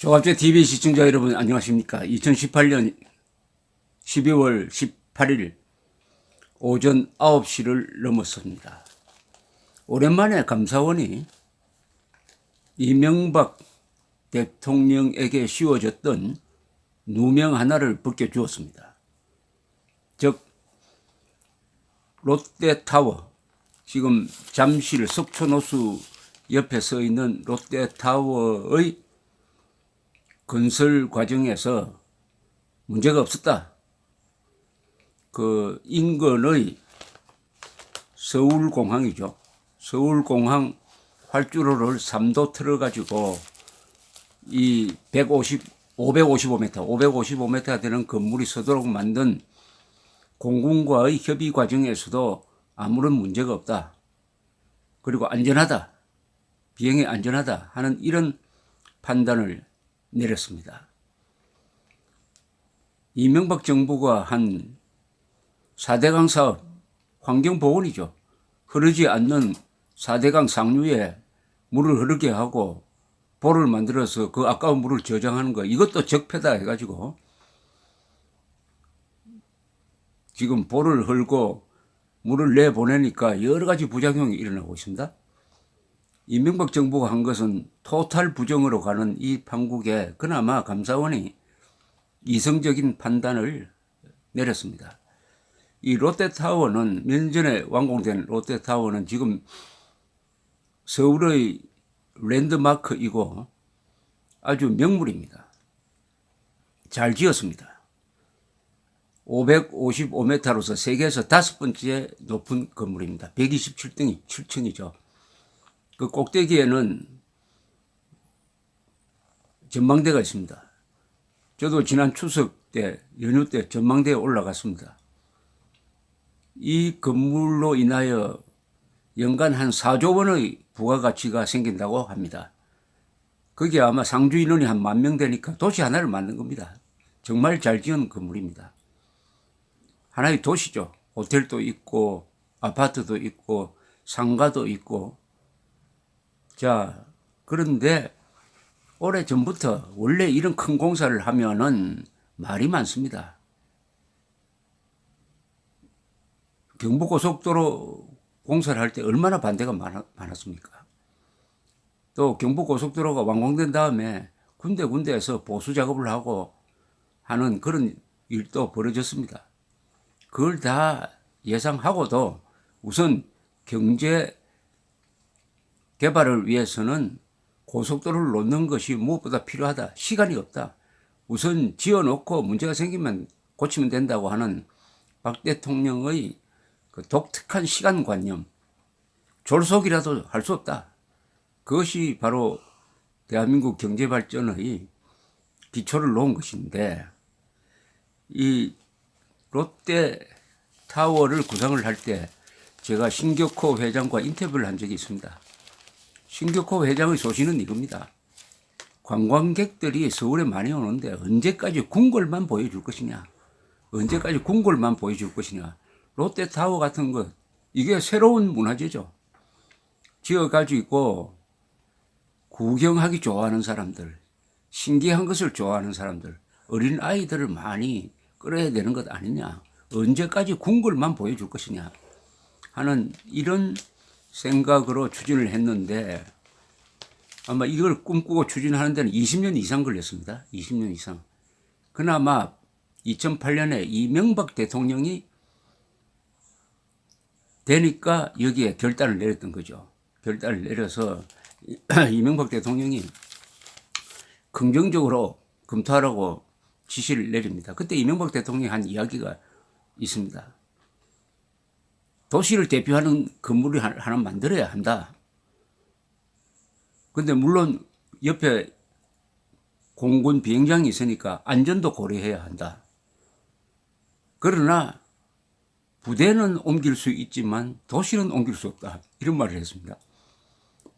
조갑제 TV 시청자 여러분 안녕하십니까. 2018년 12월 18일 오전 9시를 넘었습니다. 오랜만에 감사원이 이명박 대통령에게 씌워졌던 누명 하나를 벗겨주었습니다. 즉 롯데타워, 지금 잠실 석촌호수 옆에 서 있는 롯데타워의 건설 과정에서 문제가 없었다. 그 인근의 서울공항이죠. 서울공항 활주로를 3도 틀어가지고 이 555m 되는 건물이 서도록 만든 공군과의 협의 과정에서도 아무런 문제가 없다. 그리고 안전하다. 비행이 안전하다 하는 이런 판단을 내렸습니다. 이명박 정부가 한 4대강 사업, 환경보건이죠. 흐르지 않는 4대강 상류에 물을 흐르게 하고 볼을 만들어서 그 아까운 물을 저장하는 거, 이것도 적폐다 해가지고 지금 볼을 흘고 물을 내보내니까 여러 가지 부작용이 일어나고 있습니다. 이명박 정부가 한 것은 토탈 부정으로 가는 이 판국에 그나마 감사원이 이성적인 판단을 내렸습니다. 이 롯데타워는 몇 년 전에 완공된 롯데타워는 지금 서울의 랜드마크이고 아주 명물입니다. 잘 지었습니다. 555m로서 세계에서 5번째 높은 건물입니다. 127층이죠. 그 꼭대기에는 전망대가 있습니다. 저도 지난 추석 때, 연휴 때 전망대에 올라갔습니다. 이 건물로 인하여 연간 한 4조 원의 부가가치가 생긴다고 합니다. 그게 아마 상주 인원이 한 10,000명 되니까 도시 하나를 만든 겁니다. 정말 잘 지은 건물입니다. 하나의 도시죠. 호텔도 있고 아파트도 있고 상가도 있고. 자, 그런데 오래전부터 원래 이런 큰 공사를 하면은 말이 많습니다. 경부고속도로 공사를 할 때 얼마나 반대가 많았습니까? 또 경부고속도로가 완공된 다음에 군데군데에서 보수 작업을 하고 하는 그런 일도 벌어졌습니다. 그걸 다 예상하고도 우선 경제 개발을 위해서는 고속도로를 놓는 것이 무엇보다 필요하다. 시간이 없다. 우선 지어놓고 문제가 생기면 고치면 된다고 하는 박 대통령의 그 독특한 시간관념, 졸속이라도 할 수 없다. 그것이 바로 대한민국 경제발전의 기초를 놓은 것인데, 이 롯데타워를 구상을 할 때 제가 신격호 회장과 인터뷰를 한 적이 있습니다. 신격호 회장의 소신은 이겁니다. 관광객들이 서울에 많이 오는데 언제까지 궁궐만 보여줄 것이냐. 언제까지 궁궐만 보여줄 것이냐. 롯데타워 같은 것, 이게 새로운 문화재죠. 지어가지고 구경하기 좋아하는 사람들, 신기한 것을 좋아하는 사람들, 어린 아이들을 많이 끌어야 되는 것 아니냐. 언제까지 궁궐만 보여줄 것이냐 하는 이런 생각으로 추진을 했는데, 아마 이걸 꿈꾸고 추진하는 데는 20년 이상 걸렸습니다. 20년 이상. 그나마 2008년에 이명박 대통령이 되니까 여기에 결단을 내렸던 거죠. 결단을 내려서 이명박 대통령이 긍정적으로 검토하라고 지시를 내립니다. 그때 이명박 대통령이 한 이야기가 있습니다. 도시를 대표하는 건물을 하나 만들어야 한다. 근데 물론 옆에 공군 비행장이 있으니까 안전도 고려해야 한다. 그러나 부대는 옮길 수 있지만 도시는 옮길 수 없다. 이런 말을 했습니다.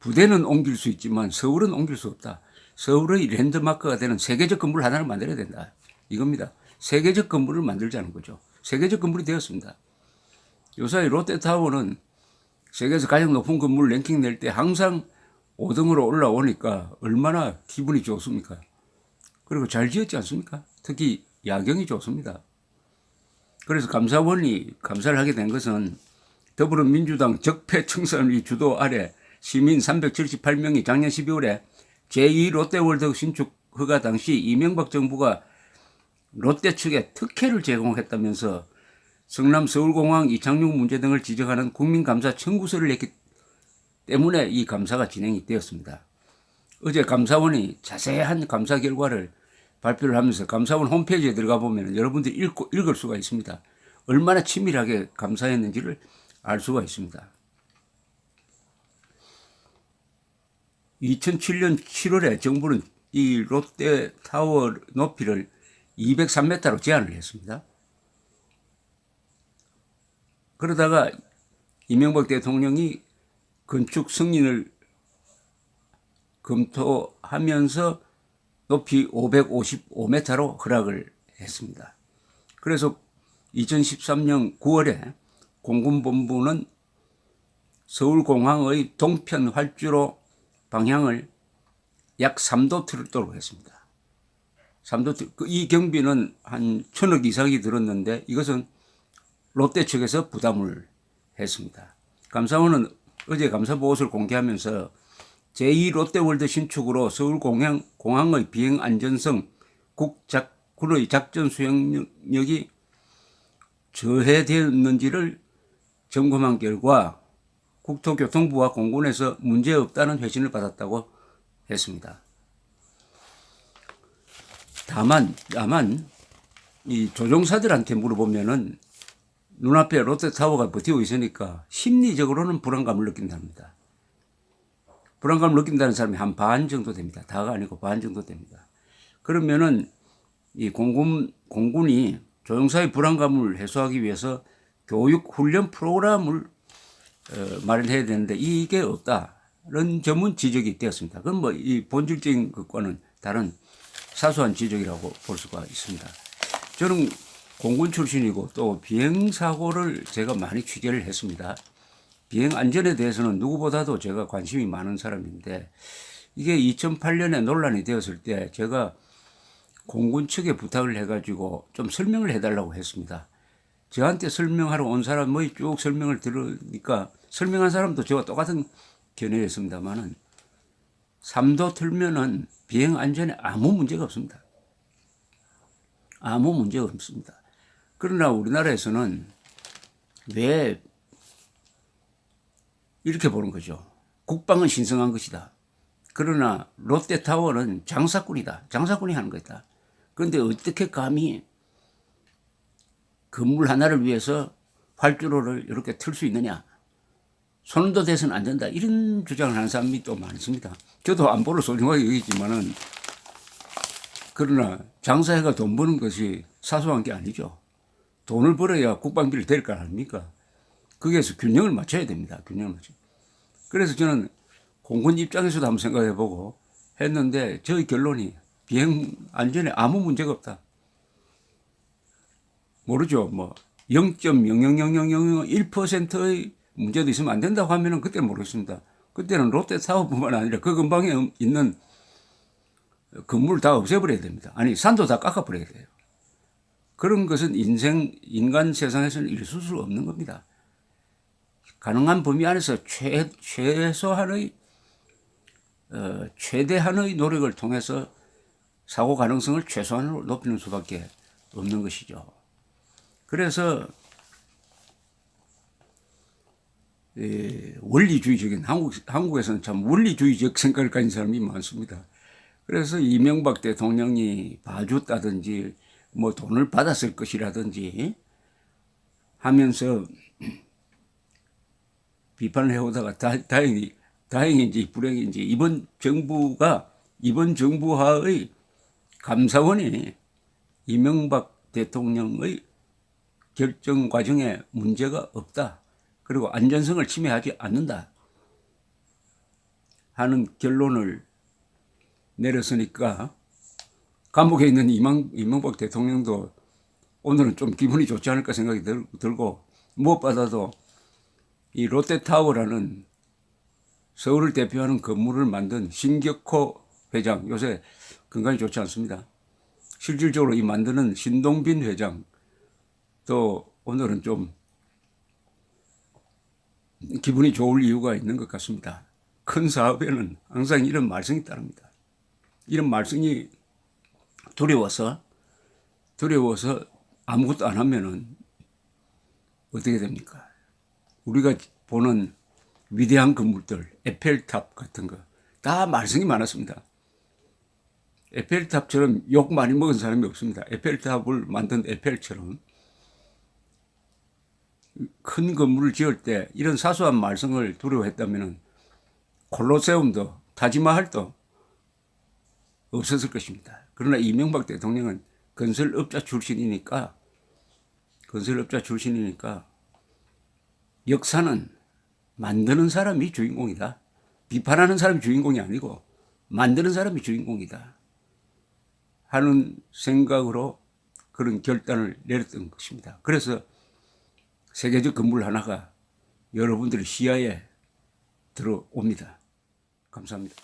부대는 옮길 수 있지만 서울은 옮길 수 없다. 서울의 랜드마크가 되는 세계적 건물 하나를 만들어야 된다. 이겁니다. 세계적 건물을 만들자는 거죠. 세계적 건물이 되었습니다. 요사이 롯데타워는 세계에서 가장 높은 건물 랭킹 낼 때 항상 5등으로 올라오니까 얼마나 기분이 좋습니까? 그리고 잘 지었지 않습니까? 특히 야경이 좋습니다. 그래서 감사원이 감사를 하게 된 것은 더불어민주당 적폐청산위 주도 아래 시민 378명이 작년 12월에 제2 롯데월드 신축 허가 당시 이명박 정부가 롯데 측에 특혜를 제공했다면서 성남 서울공항 이착륙 문제 등을 지적하는 국민감사 청구서를 냈기 때문에 이 감사가 진행이 되었습니다. 어제 감사원이 자세한 감사 결과를 발표를 하면서 감사원 홈페이지에 들어가 보면 여러분들이 읽을 수가 있습니다. 얼마나 치밀하게 감사했는지를 알 수가 있습니다. 2007년 7월에 정부는 이 롯데타워 높이를 203m로 제한을 했습니다. 그러다가 이명박 대통령이 건축 승인을 검토하면서 높이 555m로 허락을 했습니다. 그래서 2013년 9월에 공군본부는 서울공항의 동편 활주로 방향을 약 3도 틀도록 했습니다. 3도 이 경비는 한 1,000억 이상이 들었는데 이것은 롯데 측에서 부담을 했습니다. 감사원은 어제 감사보고서를 공개하면서 제2 롯데월드 신축으로 서울공항의 비행 안전성, 군의 작전 수행력이 저해되었는지를 점검한 결과 국토교통부와 공군에서 문제없다는 회신을 받았다고 했습니다. 다만 이 조종사들한테 물어보면은 눈앞에 롯데타워가 버티고 있으니까 심리적으로는 불안감을 느낀답니다. 불안감을 느낀다는 사람이 한 반 정도 됩니다. 다가 아니고 반 정도 됩니다. 그러면은 이 공군이 조종사의 불안감을 해소하기 위해서 교육 훈련 프로그램을 마련해야 되는데 이게 없다는 점은 지적이 되었습니다. 그건 뭐 이 본질적인 것과는 다른 사소한 지적이라고 볼 수가 있습니다. 저는 공군 출신이고 또 비행사고를 제가 많이 취재를 했습니다. 비행 안전에 대해서는 누구보다도 제가 관심이 많은 사람인데 이게 2008년에 논란이 되었을 때 제가 공군 측에 부탁을 해가지고 좀 설명을 해달라고 했습니다. 저한테 설명하러 온 사람의 쭉 설명을 들으니까 설명한 사람도 저와 똑같은 견해였습니다만은 3도 틀면은 비행 안전에 아무 문제가 없습니다. 아무 문제가 없습니다. 그러나 우리나라에서는 왜 이렇게 보는 거죠. 국방은 신성한 것이다. 그러나 롯데타워는 장사꾼이다. 장사꾼이 하는 것이다. 그런데 어떻게 감히 건물 하나를 위해서 활주로를 이렇게 틀 수 있느냐. 손도 대서는 안 된다. 이런 주장을 하는 사람이 또 많습니다. 저도 안보를 소중하게 여기지만은 그러나 장사해가 돈 버는 것이 사소한 게 아니죠. 돈을 벌어야 국방비를 댈 거 아닙니까? 거기에서 균형을 맞춰야 됩니다. 균형을 맞춰. 그래서 저는 공군 입장에서도 한번 생각해보고 했는데 저의 결론이 비행 안전에 아무 문제가 없다. 모르죠. 뭐 0.0000001%의 문제도 있으면 안 된다고 하면은 그때는 모르겠습니다. 그때는 롯데타워뿐만 아니라 그 근방에 있는 건물을 다 없애버려야 됩니다. 아니 산도 다 깎아버려야 돼요. 그런 것은 인간 세상에서는 있을 수 없는 겁니다. 가능한 범위 안에서 최대한의 노력을 통해서 사고 가능성을 최소한으로 높이는 수밖에 없는 것이죠. 그래서 원리주의적인 한국에서는 참 원리주의적 생각을 가진 사람이 많습니다. 그래서 이명박 대통령이 봐줬다든지 뭐 돈을 받았을 것이라든지 하면서 비판을 해오다가 다행인지 불행인지 이번 정부하의 감사원이 이명박 대통령의 결정 과정에 문제가 없다. 그리고 안전성을 침해하지 않는다 하는 결론을 내렸으니까 감옥에 있는 이명박 대통령도 오늘은 좀 기분이 좋지 않을까 생각이 들고 무엇보다도 이 롯데타워라는 서울을 대표하는 건물을 만든 신격호 회장 요새 건강이 좋지 않습니다. 실질적으로 이 만드는 신동빈 회장 또 오늘은 좀 기분이 좋을 이유가 있는 것 같습니다. 큰 사업에는 항상 이런 말썽이 따릅니다. 이런 말썽이 두려워서 아무것도 안 하면은 어떻게 됩니까? 우리가 보는 위대한 건물들, 에펠탑 같은 거 다 말썽이 많았습니다. 에펠탑처럼 욕 많이 먹은 사람이 없습니다. 에펠탑을 만든 에펠처럼 큰 건물을 지을 때 이런 사소한 말썽을 두려워했다면 콜로세움도 타지마할도 없었을 것입니다. 그러나 이명박 대통령은 건설업자 출신이니까 역사는 만드는 사람이 주인공이다. 비판하는 사람이 주인공이 아니고 만드는 사람이 주인공이다 하는 생각으로 그런 결단을 내렸던 것입니다. 그래서 세계적 건물 하나가 여러분들의 시야에 들어옵니다. 감사합니다.